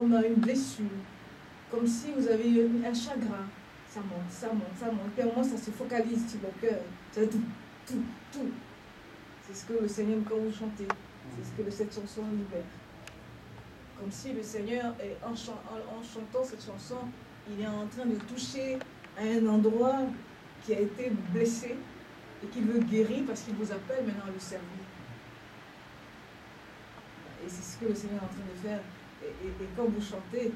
On a une blessure, comme si vous avez un chagrin. Ça monte, ça monte, ça monte. Puis à un moment, ça se focalise sur le cœur. C'est tout. C'est ce que le Seigneur, quand vous chantez, c'est ce que cette chanson libère. Comme si le Seigneur, en chantant cette chanson, il est en train de toucher à un endroit qui a été blessé et qu'il veut guérir parce qu'il vous appelle maintenant à le servir. Et c'est ce que le Seigneur est en train de faire. Et quand vous chantez,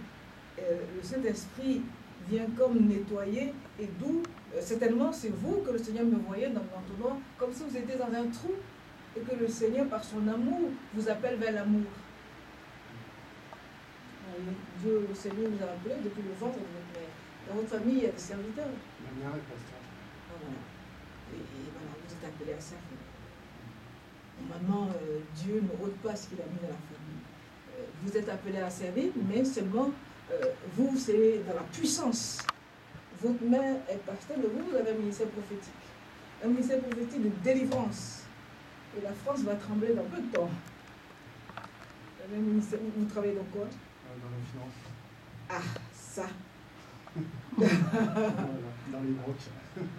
le Saint-Esprit vient comme nettoyer, et d'où, certainement, c'est vous que le Seigneur me voyait dans l'entonnoir, comme si vous étiez dans un trou, et que le Seigneur, par son amour, vous appelle vers l'amour. Dieu, le Seigneur vous a appelé depuis le ventre de votre mère. Dans votre famille, il y a des serviteurs. Ma mère est pasteur. Voilà. Et voilà, vous êtes appelé à servir. Normalement, Dieu ne ôte pas ce qu'il a mis dans la famille. Vous êtes appelé à servir, mais seulement vous, c'est dans la puissance. Votre mère est pasteur, mais vous avez un ministère prophétique. Un ministère prophétique de délivrance. Et la France va trembler dans peu de temps. Vous travaillez dans quoi? Dans les finances. Ah, ça. Voilà, dans les banques.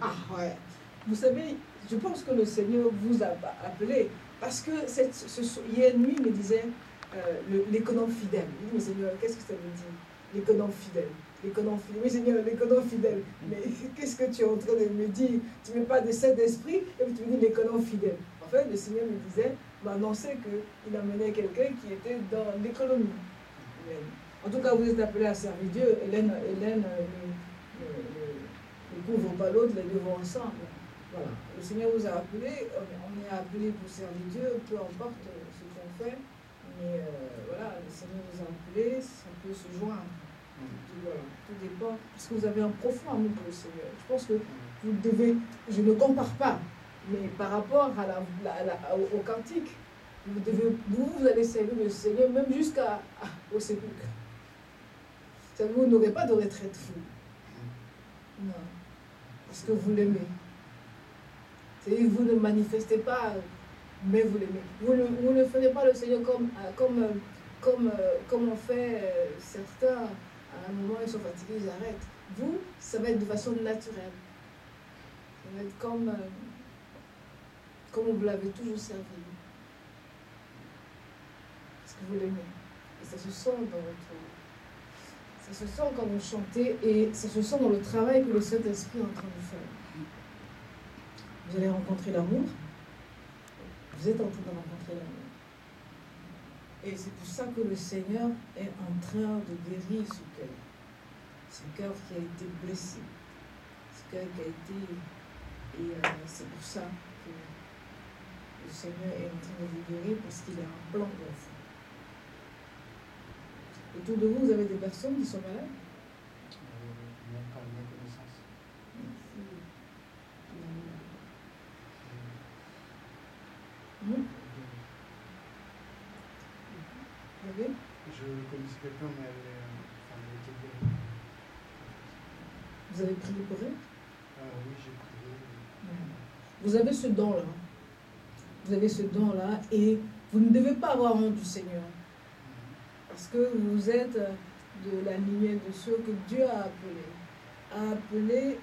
Ah, ouais. Vous savez, je pense que le Seigneur vous a appelé parce que hier nuit, il me disait l'économe fidèle. Il dit, mais Seigneur, qu'est-ce que ça veut dire? L'économe fidèle. L'économe fidèle. Oui, Seigneur, l'économe fidèle. Mais qu'est-ce que tu es en train de me dire? Tu ne mets pas de Saint-Esprit et puis tu me dis l'économe fidèle. En fait, le Seigneur me disait, m'annonçait qu'il amenait quelqu'un qui était dans l'économie. En tout cas, vous êtes appelés à servir Dieu. Hélène ne couvre pas l'autre, les deux vont ensemble. Voilà. Le Seigneur vous a appelé, on est appelé pour servir Dieu, peu importe ce qu'on fait. Mais voilà, le Seigneur vous a appelé, ça peut se joindre. Voilà, tout dépend. Parce que vous avez un profond amour pour le Seigneur. Je pense que vous devez, je ne compare pas, mais par rapport au cantique, vous allez servir le Seigneur même jusqu'au sépulcre. Vous n'aurez pas de retraite fou. Non. Parce que vous l'aimez. C'est-à-dire que vous ne manifestez pas, mais vous l'aimez. Vous ne ferez pas le Seigneur comme on fait certains. À un moment, ils sont fatigués, ils arrêtent. Vous, ça va être de façon naturelle. Ça va être comme vous l'avez toujours servi. Parce que vous l'aimez. Et ça se sent dans votre... Ça se sent quand vous chantez et ça se sent dans le travail que le Saint-Esprit est en train de faire. Vous allez rencontrer l'amour. Vous êtes en train de rencontrer l'amour. Et c'est pour ça que le Seigneur est en train de guérir ce cœur. Ce cœur qui a été blessé. Ce cœur qui a été... Et c'est pour ça que le Seigneur est en train de vous guérir parce qu'il a un plan pour vous. Autour de vous, vous avez des personnes qui sont malades? Non, pas de ma connaissance. Vous avez? Je connaissais quelqu'un, mais elle était guérie. Vous avez prié pour elle? Oui, j'ai prié. Vous avez ce don-là. Vous avez ce don-là et vous ne devez pas avoir honte du Seigneur. Parce que vous êtes de la lignée de ceux que Dieu a appelés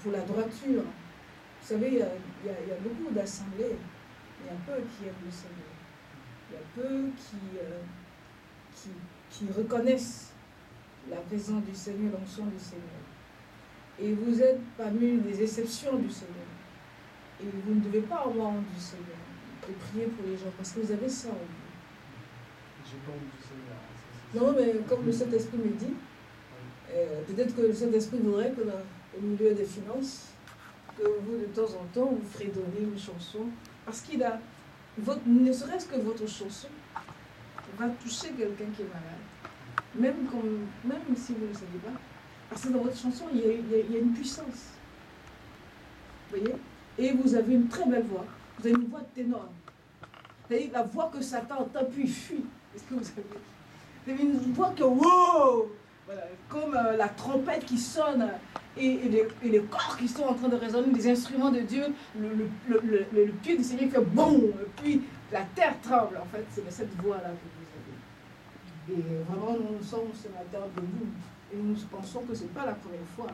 pour la droiture. Vous savez, il y a beaucoup d'assemblées, il y a peu qui aiment le Seigneur. Il y a peu qui reconnaissent la présence du Seigneur, l'onction du Seigneur. Et vous êtes parmi les exceptions du Seigneur. Et vous ne devez pas avoir honte du Seigneur, de prier pour les gens, parce que vous avez ça en vous. J'ai pas honte du Seigneur. Non, mais comme le Saint-Esprit me dit, peut-être que le Saint-Esprit voudrait que au milieu des finances, que vous, de temps en temps, vous ferez donner une chanson. Parce qu'il a, ne serait-ce que votre chanson, va toucher quelqu'un qui est malade. Même si vous ne le savez pas. Parce que dans votre chanson, il y a une puissance. Vous voyez? Et vous avez une très belle voix. Vous avez une voix de ténor. C'est-à-dire la voix que Satan entend, puis il fuit. Est-ce que vous avez... Vous avez une voix que, wow! Voilà, comme la trompette qui sonne et les corps qui sont en train de résonner, les instruments de Dieu, le pied du Seigneur fait boum, puis la terre tremble. En fait, c'est cette voix-là que vous avez. Et vraiment, nous sommes ce matin debout. Et nous pensons que ce n'est pas la première fois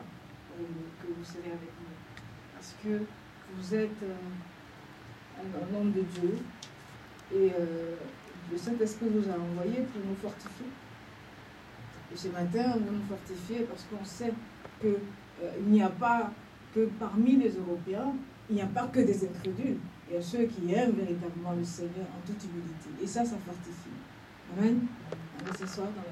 que vous serez avec nous. Parce que vous êtes un homme de Dieu. Et le Saint-Esprit nous a envoyés pour nous fortifier. Et ce matin, on veut nous fortifier parce qu'on sait qu'il n'y a pas que parmi les Européens, il n'y a pas que des incrédules. Il y a ceux qui aiment véritablement le Seigneur en toute humilité. Et ça fortifie. Amen. On va s'asseoir dans la